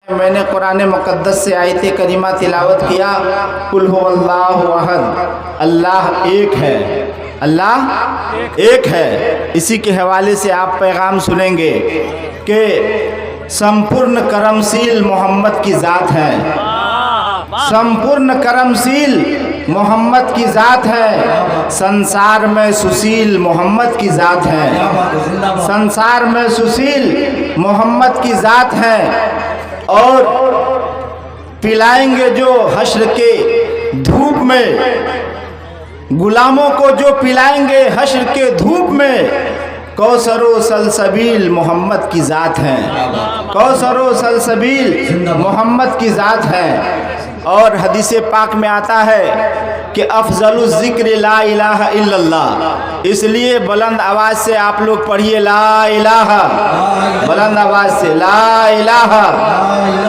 میں نے قرآن مقدس سے آیت کریمہ تلاوت کیا، قل هو اللہ احد، اللہ ایک ہے، اللہ ایک ہے۔ اسی کے حوالے سے آپ پیغام سنیں گے کہ سمپورن کرمشیل محمد کی ذات ہے، سمپورن کرمشیل محمد کی ذات ہے، संसार میں सुशील محمد کی ذات ہے، संसार میں सुशील محمد کی ذات ہے۔ اور پلائیں گے جو حشر کے دھوپ میں، غلاموں کو جو پلائیں گے حشر کے دھوپ میں، کوثر و سلسبیل محمد کی ذات ہے، کوثر و سلسبیل محمد کی ذات ہے۔ اور حدیث پاک میں آتا ہے کہ افضل الذکر لا الہ الا اللہ، اس لیے بلند آواز سے آپ لوگ پڑھیے لا الہ، بلند آواز سے لا الہ،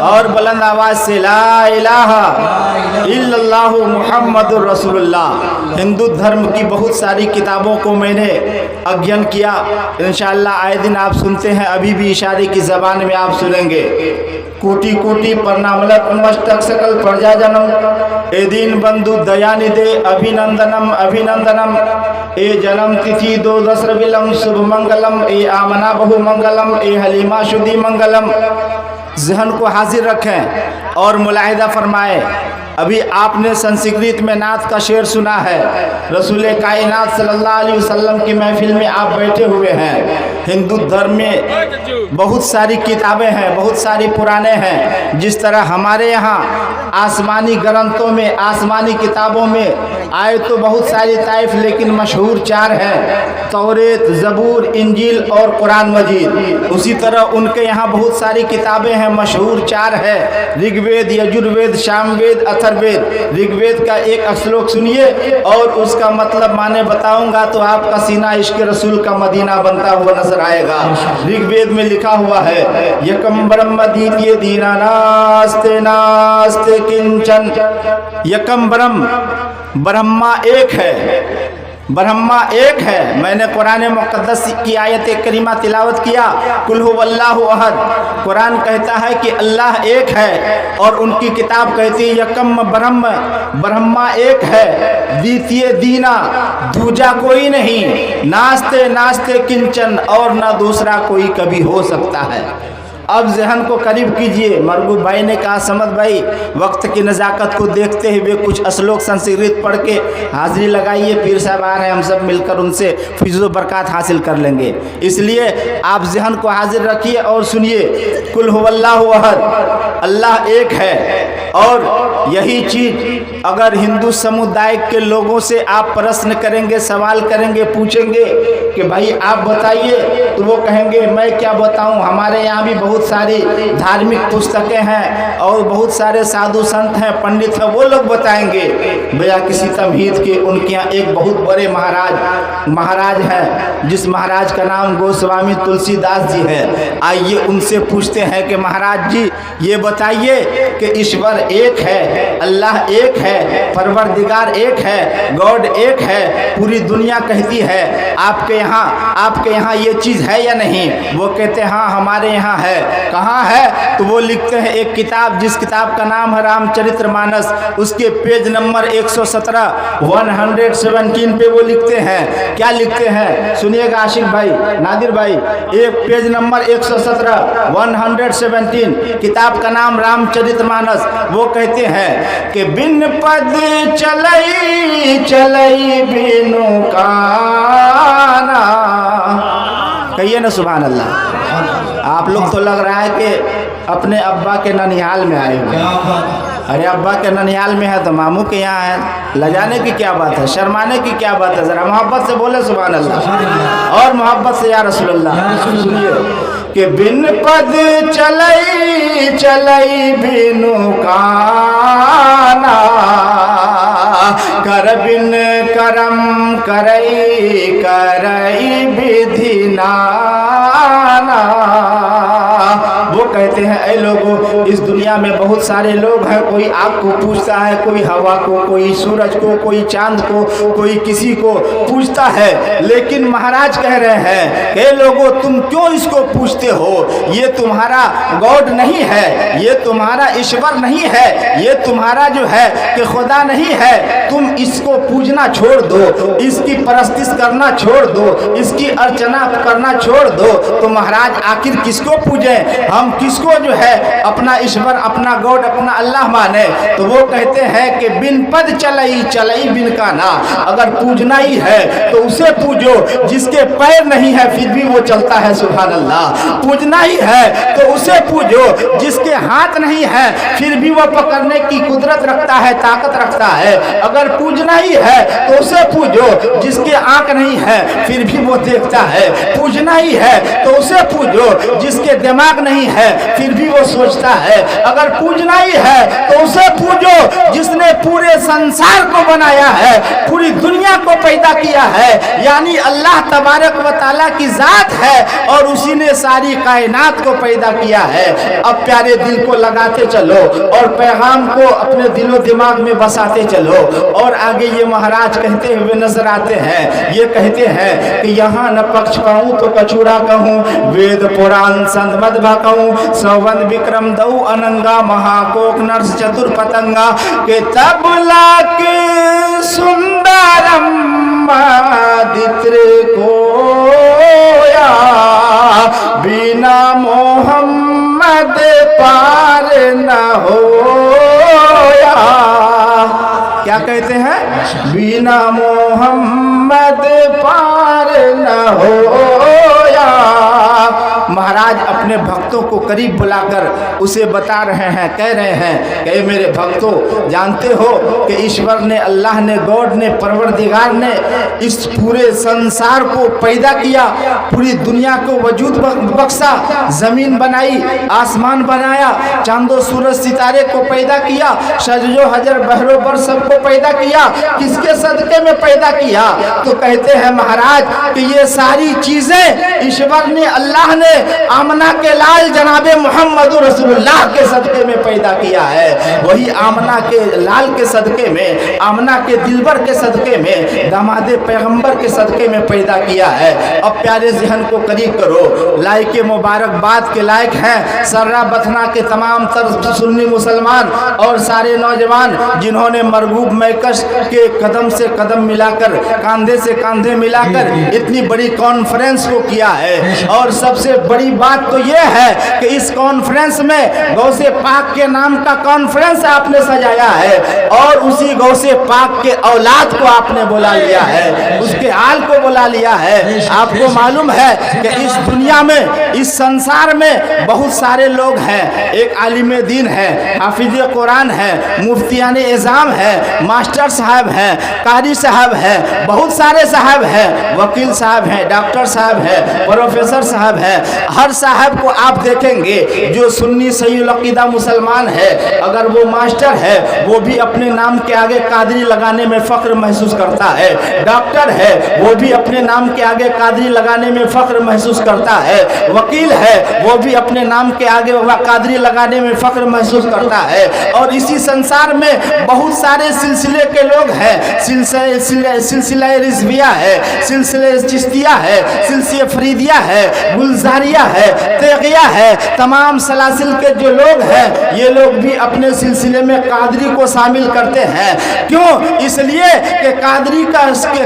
اور بلند آواز سے لا الہ الا اللہ محمد الرسول اللہ۔ ہندو دھرم کی بہت ساری کتابوں کو میں نے اگین کیا، انشاءاللہ آئے دن آپ سنتے ہیں، ابھی بھی اشارے کی زبان میں آپ سنیں گے۔ کوٹی کوٹی پرناملک نمستک سکل پرجا جنم، اے دین بندو دیانیدے ابھینندنم ابھینندنم، اے جنم تتھی دو دسر ولم شبھ منگلم، اے آمنا بہو منگلم، اے حلیمہ شدھی منگلم۔ ذہن کو حاضر رکھیں اور ملاحظہ فرمائیں۔ ابھی آپ نے سنسکرت میں نعت کا شعر سنا ہے، رسول کائنات صلی اللہ علیہ وسلم کی محفل میں آپ بیٹھے ہوئے ہیں۔ ہندو دھرم میں بہت ساری کتابیں ہیں، بہت ساری پرانے ہیں، جس طرح ہمارے یہاں آسمانی گرنتھوں میں، آسمانی کتابوں میں آئے تو بہت ساری طائف، لیکن مشہور چار ہیں، توریت، زبور، انجیل اور قرآن مجید۔ اسی طرح ان کے یہاں بہت ساری کتابیں ہیں، مشہور چار ہے، رگ وید، یجروید، شام وید، اتھر وید۔ رگ وید کا ایک اشلوک سنیے اور اس کا مطلب معنی بتاؤں گا تو آپ کا سینہ عشق رسول کا مدینہ بنتا ہوا نظر آئے گا۔ رگ وید میں لکھا ہوا ہے یکم برہم دیتیہ دینا ناستے ناستے کنچن، یکم برہم، برہما ایک ہے، برہما ایک ہے۔ میں نے قرآن مقدس کی آیت کریمہ تلاوت کیا، قل هو اللہ احد۔ قرآن کہتا ہے کہ اللہ ایک ہے، اور ان کی کتاب کہتی ہے یکم برہم، برہما ایک ہے، دیتیہ دینا، دوجا کوئی نہیں، ناستے ناستے کنچن، اور نہ دوسرا کوئی کبھی ہو سکتا ہے۔ اب ذہن کو قریب کیجئے۔ مرغوب بھائی نے کہا سمد بھائی وقت کی نزاکت کو دیکھتے ہوئے کچھ اشلوک سنسکرت پڑھ کے حاضری لگائیے، پیر صاحب آ رہے ہیں، ہم سب مل کر ان سے فیض و برکات حاصل کر لیں گے۔ اس لیے آپ ذہن کو حاضر رکھیے اور سنیے، قل هو اللہ احد، اللہ ایک ہے۔ اور یہی چیز اگر ہندو سمودائے کے لوگوں سے آپ پرشن کریں گے، سوال کریں گے، پوچھیں گے کہ بھائی آپ بتائیے، تو وہ کہیں گے میں کیا بتاؤں، ہمارے یہاں بھی بہت ساری دھارمک پستکیں ہیں اور بہت سارے سادھو سنت ہیں، پنڈت ہیں، وہ لوگ بتائیں گے بیا کسی تمہید کے۔ ان کے یہاں ایک بہت بڑے مہاراج ہیں، جس مہاراج کا نام گوسوامی تلسی داس جی ہے۔ آئیے ان سے پوچھتے ہیں کہ مہاراج جی یہ بتائیے کہ ایشور ایک ہے، اللہ ایک ہے، پروردگار ایک ہے، گاڈ ایک ہے، پوری دنیا کہتی ہے، آپ کے یہاں یہ چیز ہے یا نہیں؟ وہ کہتے ہیں ہاں ہمارے یہاں ہے۔ کہاں ہے؟ تو وہ لکھتے ہیں ایک کتاب، جس کتاب کا نام ہے رام چرتر مانس، اس کے پیج نمبر 117 117 پہ وہ لکھتے ہیں، کیا لکھتے ہیں سنیے گا عاشق بھائی، نادر بھائی، ایک پیج نمبر 117 117، کتاب کا نام رام چرتر مانس۔ وہ کہتے ہیں کہ بن پد چلئی چلئی بینو کانا، کہیے نا سبحان اللہ۔ آپ لوگ تو لگ رہا ہے کہ اپنے ابا کے ننیال میں آئے ہوئے، ارے ابا کے ننیال میں ہے تو ماموں کے یہاں ہے، لجانے کی کیا بات ہے، شرمانے کی کیا بات ہے؟ ذرا محبت سے بولے سبحان اللہ، اور محبت سے یا رسول اللہ۔ سنیے کہ بن پد چلئی چلئی بینو کانا، कर बिन करम करई करई विधि नाना। वो कहते हैं ऐ लोगों, इस दुनिया में बहुत सारे लोग हैं, कोई आग को पूजता है, कोई हवा को, कोई सूरज को, कोई चांद को, कोई किसी को पूजता है, लेकिन महाराज कह रहे हैं कि लोगों तुम क्यों इसको पूजते हो? ये तुम्हारा गॉड नहीं है, ये तुम्हारा ईश्वर नहीं है, ये तुम्हारा जो है कि खुदा नहीं है। तुम इसको पूजना छोड़ दो, इसकी परस्तिश करना छोड़ दो, इसकी अर्चना करना छोड़ दो। तो महाराज आखिर किसको पूजें? हम किसको जो है अपना ईश्वर, अपना गॉड, अपना अल्लाह माने? तो वो कहते हैं कि बिन पद चलई चलई बिन का ना। अगर पूजना ही है तो उसे पूजो जिसके पैर नहीं है फिर भी वो चलता है, सुभान अल्लाह। पूजना ही है तो उसे पूजो जिसके हाथ नहीं है फिर भी वो पकड़ने की कुदरत रखता है, ताकत रखता है। अगर पूजना ही है तो उसे पूजो जिसके आंख नहीं है फिर भी वो देखता है। पूजना ही है तो उसे पूजो जिसके दिमाग नहीं है फिर भी वो सोचता है। अगर पूजना ही है तो उसे पूजो जिसने पूरे संसार को बनाया है, पूरी दुनिया को पैदा किया है, यानी अल्लाह तबारक व तआला की जात है और उसी ने सारी कायनात को पैदा किया है। अब प्यारे दिल को लगाते चलो और पैगाम को अपने दिलो दिमाग में बसाते चलो। और आगे ये महाराज कहते हुए नजर आते हैं, ये कहते हैं कि यहाँ न पक्ष कहूँ तो कछुरा कहूँ, वेद पुराण संत मद कहूँ, सौवन विक्रम दऊ अनंगा, महाकोक नर्स चतुर पतंगा के तबला के सुंदरम दित्र कोया, बिना मोहम्मद पार न होया। क्या कहते हैं? बिना मोहम्मद पार न होया। महाराज अपने भक्तों को करीब बुलाकर उसे बता रहे हैं, कह रहे हैं कि मेरे भक्तों, जानते हो कि ईश्वर ने, अल्लाह ने, गॉड ने, परवरदिगार ने इस पूरे संसार को पैदा किया, पूरी दुनिया को वजूद बख्शा, जमीन बनाई, आसमान बनाया, चांदो सूरज सितारे को पैदा किया, शजरो हजर बहरो बर सबको पैदा किया। किसके सदके में पैदा किया? तो कहते हैं महाराज कि ये सारी चीजें ईश्वर ने, अल्लाह ने आमना के लाल जनाबे मोहम्मद रसूलुल्लाह के सदके में पैदा किया है। वही आमना के लाल के सदके में, आमना के दिलबर के सदके में, दामादे पैगंबर के सदके में पैदा किया है। अब प्यारे ज़हन को करीब करो, लायक मुबारकबाद के लायक हैं सर्रा बथना के तमाम तर सुन्नी मुसलमान और सारे नौजवान जिन्होंने मरगूब मैकस के कदम से कदम मिलाकर, कांधे से कांधे मिलाकर इतनी बड़ी कॉन्फ्रेंस को किया है। और सबसे बड़ी बात तो यह है कि इस कॉन्फ्रेंस में गौसे पाक के नाम का कॉन्फ्रेंस आपने सजाया है और उसी गौसे पाक के औलाद को आपने बुला लिया है, उसके आल को बुला लिया है। आपको मालूम है कि इस दुनिया में, इस संसार में बहुत सारे लोग हैं। एक आलिम दीन है, हाफिज कुरान है, मुफ्तियान एजाम है, मास्टर साहब हैं, कारी साहब हैं, बहुत सारे साहब हैं, वकील साहब हैं, डॉक्टर साहब हैं, प्रोफेसर साहब हैं। हर साहब को आप देखेंगे जो सुन्नी सही अकीदा मुसलमान है, अगर वो मास्टर है वो भी अपने नाम के आगे कादरी लगाने में फख्र महसूस करता है। डॉक्टर है वो भी अपने नाम के आगे कादरी लगाने में फख्र महसूस करता है। वकील है वो भी अपने नाम के आगे कादरी लगाने में फख्र महसूस करता है। और इसी संसार में बहुत सारे सिलसिले के लोग हैं, सिलसिला रिजविया है, सिलसिले चिश्तिया है, सिलसिले फरीदिया है, गुलजारिया है, तेगिया है, तमाम सलासिल के जो लोग हैं ये लोग भी अपने सिलसिले में कादरी को शामिल करते हैं। क्यों? इसलिए कि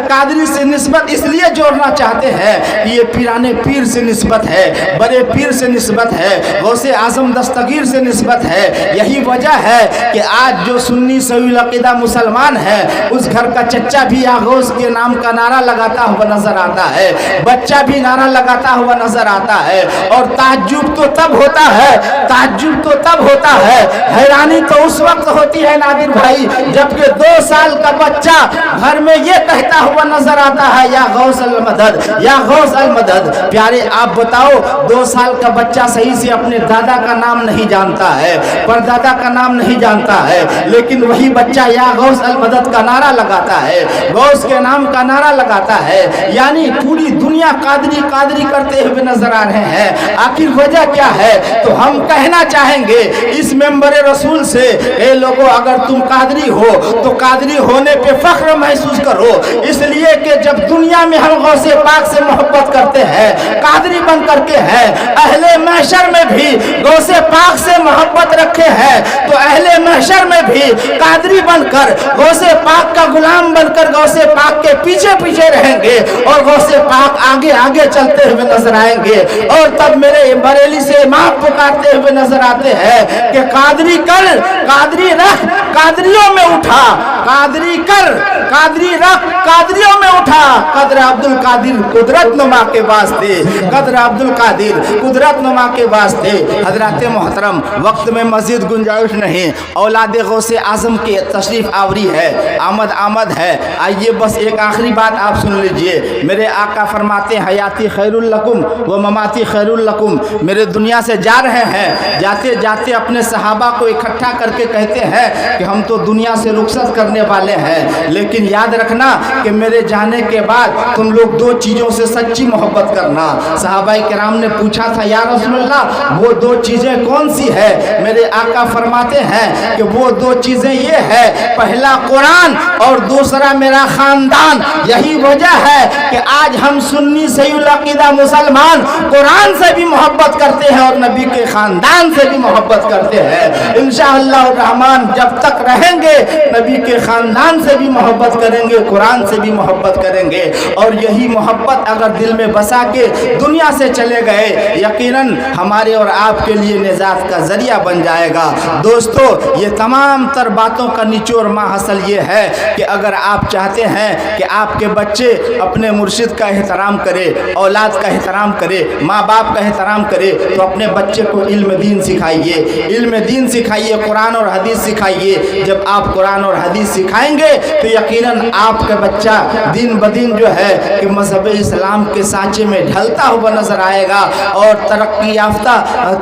कादरी से निस्बत इसलिए जोड़ना चाहते हैं कि ये पीराने पीर से निस्बत है, बड़े पीर से निस्बत है, गौसे आजम दस्तगीर से निस्बत है। यही वजह है कि आज जो सुन्नी सही अकीदा मुसलमान है उस घर का चच्चा भी आगोश के नाम का नारा लगाता हुआ नजर आता है, बच्चा भी नारा लगाता हुआ नजर आता है। है। और ताज्जुब तो तब होता है, ताज्जुब तो तब होता है, हैरानी तो उस वक्त होती है नादिर भाई, जबकि 2 साल का बच्चा घर में ये कहता हुआ नजर आता है, या गौस अल मदद, या गौस अल मदद। प्यारे आप बताओ, 2 साल का बच्चा सही से अपने दादा का नाम नहीं जानता है, परदादा का नाम नहीं जानता है, लेकिन वही बच्चा या गौस अल मदद का नारा लगाता है, गौस के नाम का नारा लगाता है। यानी पूरी दुनिया कादरी कादरी करते हुए नजर आ रहे हैं। आखिर वजह क्या है? तो हम कहना चाहेंगे इस मेंबर रसूल से, ए लोगों, अगर तुम कादरी हो तो कादरी होने पे फख्र महसूस करो, इसलिए कि जब दुनिया में हम गौसे पाक से मोहब्बत करते हैं, कादरी बन करके हैं, अहले महशर में भी गौसे पाक से मोहब्बत रखे हैं, तो अहले महशर में भी कादरी बनकर गौसे पाक का गुलाम बनकर गौसे पाक के पीछे पीछे रहेंगे और गौसे पाक आगे आगे चलते हुए नजर आएंगे। और तब मेरे बरेली से माफ पुकारते हुए नजर आते हैं कि कादरी कर, कादरी रख, कादरियों में उठा, कादरी कर, कादरी रख, कादरियों में उठा। कदर अब्दुल कादिर कुदरत नुमा के वास्ते, कदर अब्दुल कादिर कुदरत नुमा के वास्ते। हजरत मोहतरम, वक्त में मजीद गुंजाइश नहीं, औलाद गौसे आजम के तशरीफ आवरी है, आमद है। आइए बस एक आखिरी बात आप सुन लीजिए। मेरे आका फरमाते हैं, हयाती खैरुल लकुम व ममाती खैरुल लकुम। मेरे दुनिया से जा रहे हैं, जाते जाते अपने सहाबा को इकट्ठा करके कहते हैं कि हम तो दुनिया से रुखसत करने वाले हैं, लेकिन याद रखना कि मेरे जाने के बाद तुम लोग 2 चीज़ों से सच्ची मोहब्बत करना। सहाबाए किराम ने पूछा था, या रसूलल्लाह वो 2 चीज़ें कौन सी है? मेरे आका फरमाते हैं कि वो 2 चीज़ें ये है, पहला कुरान और दूसरा मेरा खानदान। यही वजह है कि आज हम सुन्नी सहीउल अकीदा मुसलमान कुरान से भी मोहब्बत करते हैं और नबी के खानदान से भी मोहब्बत करते हैं। इंशाअल्लाह रहमान जब तक रहेंगे नबी के खानदान से भी मोहब्बत करेंगे, कुरान से भी मोहब्बत करेंगे। और यही मोहब्बत अगर दिल में बसा के दुनिया से चले गए, यकीनन हमारे और आपके लिए निजात का जरिया बन जाएगा। दोस्तों, ये तमाम तर बातों का निचोड़ माहसल ये है कि अगर आप चाहते हैं कि आपके बच्चे अपने मुर्शिद का एहतराम करे, औलाद का एहतराम करे, माँ बाप का एहतराम करे, तो अपने बच्चे को इल्म दीन सिखाइए, इल्म दीन सिखाइए, कुरान और हदीस सिखाइए। जब आप कुरान और हदीस सिखाएंगे तो यकीनन आपका बच्चा दिन ब दिन जो है कि मज़हब इस्लाम के सांचे में ढलता हुआ नजर आएगा और तरक्की याफ्ता,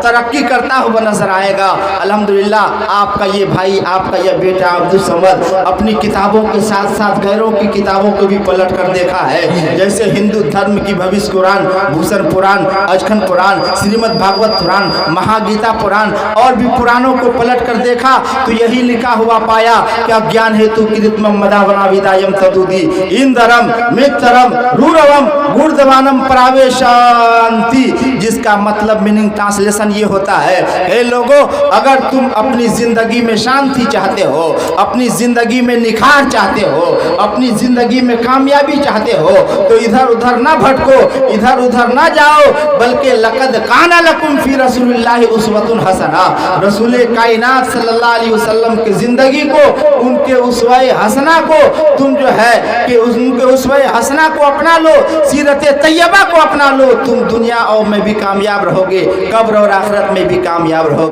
तरक्की करता हुआ नजर आएगा। अल्हम्दुलिल्लाह, आपका ये भाई, आपका ये बेटा अब्दुल समद अपनी किताबों के साथ साथ गैरों की किताबों को भी पलट कर देखा है, जैसे हिंदू धर्म की भविष्य कुरान, भूषण पुराण, अचखंड पुराण, श्रीमद् भागवत पुराण, महागीता पुराण और भी पुराणों को पलट कर देखा तो यही लिखा हुआ पाया कि ज्ञान हेतु कृतमम मदावना विदायम तदुदी इंदरम मित्रम रूरवम गुर्दवानम प्रावेशांति, जिसका मतलब मीनिंग ट्रांसलेशन ये होता है, हे लोगों, अगर तुम अपनी जिंदगी में शांति चाहते हो, अपनी जिंदगी में निखार चाहते हो, अपनी जिंदगी में कामयाबी चाहते हो, तो इधर उधर ना भटको, इधर उधर ना जाओ, बल्कि लक़द काना लकुम फी रसूलिल्लाहि उस्वतुन हसना। रसूल कायनात सल्लल्लाहु अलैहि वसल्लम की जिंदगी को, उनके उसवाए हसना को तुम जो है कि उनके उसवाए हसना को अपना लो, सीरत तैयबा को अपना लो, तुम दुनिया और में भी कामयाब रहोगे, कब्र और आखिरत में भी कामयाब रहोगे।